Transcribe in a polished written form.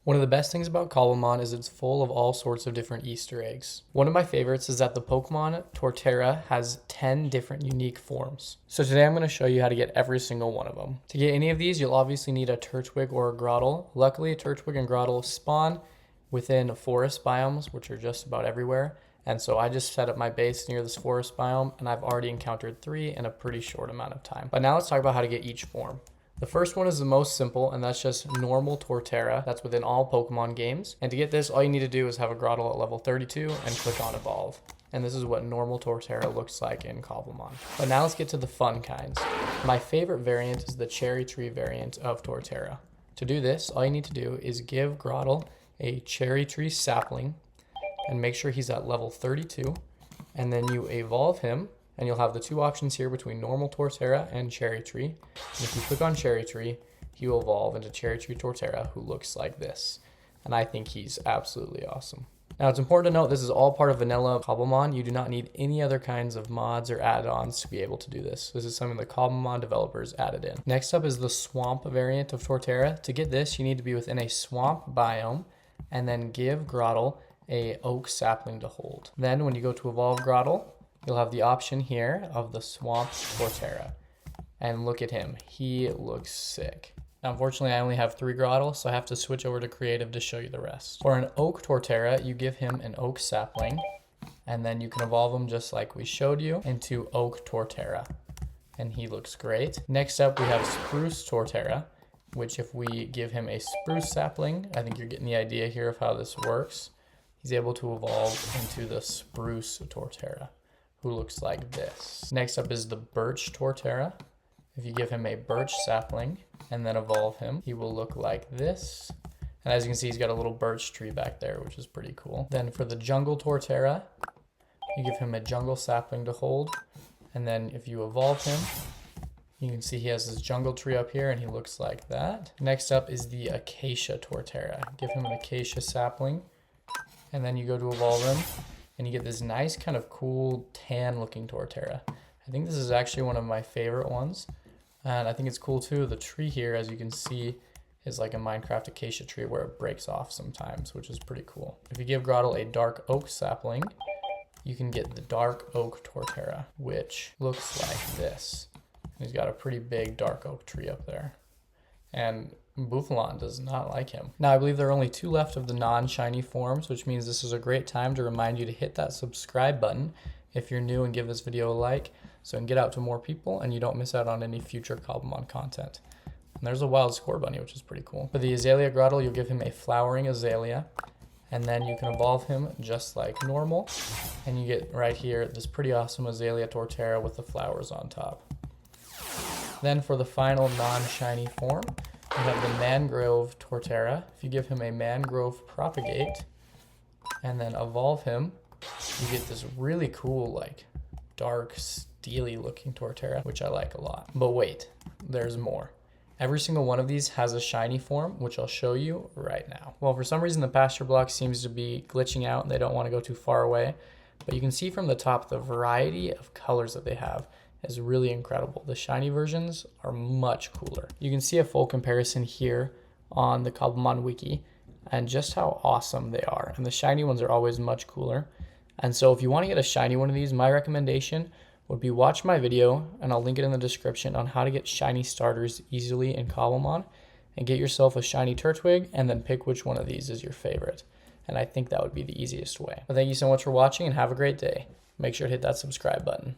One of the best things about Cobblemon is it's full of all sorts of different Easter eggs. One of my favorites is that the Pokemon Torterra has 10 different unique forms. So today I'm going to show you how to get every single one of them. To get any of these, you'll obviously need a Turtwig or a Grottle. Luckily, Turtwig and Grottle spawn within forest biomes, which are just about everywhere. And so I just set up my base near this forest biome, and I've already encountered 3 in a pretty short amount of time. But now let's talk about how to get each form. The first one is the most simple, and that's just normal Torterra. That's within all Pokemon games. And to get this, all you need to do is have a Grottle at level 32 and click on Evolve. And this is what normal Torterra looks like in Cobblemon. But now let's get to the fun kinds. My favorite variant is the Cherry Tree variant of Torterra. To do this, all you need to do is give Grottle a Cherry Tree sapling and make sure he's at level 32. And then you evolve him. And you'll have the 2 options here between normal Torterra and Cherry Tree. And if you click on Cherry Tree, he will evolve into Cherry Tree Torterra, who looks like this. And I think he's absolutely awesome. Now, it's important to note this is all part of vanilla Cobblemon. You do not need any other kinds of mods or add-ons to be able to do this. This is something the Cobblemon developers added in. Next up is the Swamp variant of Torterra. To get this, you need to be within a swamp biome and then give Grottle a oak sapling to hold. Then when you go to evolve Grottle, you'll have the option here of the Swamp Torterra. And look at him. He looks sick. Now, unfortunately, I only have 3 Grottle, so I have to switch over to Creative to show you the rest. For an Oak Torterra, you give him an Oak Sapling, and then you can evolve him just like we showed you into Oak Torterra. And he looks great. Next up, we have Spruce Torterra, which if we give him a Spruce Sapling, I think you're getting the idea here of how this works. He's able to evolve into the Spruce Torterra, who looks like this. Next up is the Birch Torterra. If you give him a Birch Sapling and then evolve him, he will look like this. And as you can see, he's got a little birch tree back there, which is pretty cool. Then for the Jungle Torterra, you give him a Jungle Sapling to hold. And then if you evolve him, you can see he has this jungle tree up here and he looks like that. Next up is the Acacia Torterra. Give him an Acacia Sapling and then you go to evolve him. And you get this nice kind of cool tan looking Torterra. I think this is actually one of my favorite ones. And I think it's cool too. The tree here, as you can see, is like a Minecraft acacia tree where it breaks off sometimes, which is pretty cool. If you give Grottle a dark oak sapling, you can get the dark oak Torterra, which looks like this. And he's got a pretty big dark oak tree up there. And Buffalon does not like him. Now, I believe there are only 2 left of the non-shiny forms, which means this is a great time to remind you to hit that subscribe button if you're new and give this video a like so it can get out to more people and you don't miss out on any future Cobblemon content. And there's a wild score bunny, which is pretty cool. For the Azalea Grottle, you'll give him a flowering azalea, and then you can evolve him just like normal, and you get right here this pretty awesome Azalea Torterra with the flowers on top. Then for the final non-shiny form, we have the Mangrove Torterra. If you give him a Mangrove Propugate and then evolve him, you get this really cool, like, dark, steely looking Torterra, which I like a lot. But wait, there's more. Every single one of these has a shiny form, which I'll show you right now. Well, for some reason, the pasture block seems to be glitching out and they don't want to go too far away. But you can see from the top the variety of colors that they have is really incredible. The shiny versions are much cooler. You can see a full comparison here on the Cobblemon wiki and just how awesome they are. And the shiny ones are always much cooler. And so if you want to get a shiny one of these, my recommendation would be watch my video, and I'll link it in the description, on how to get shiny starters easily in Cobblemon, and get yourself a shiny Turtwig and then pick which one of these is your favorite. And I think that would be the easiest way. But thank you so much for watching and have a great day. Make sure to hit that subscribe button.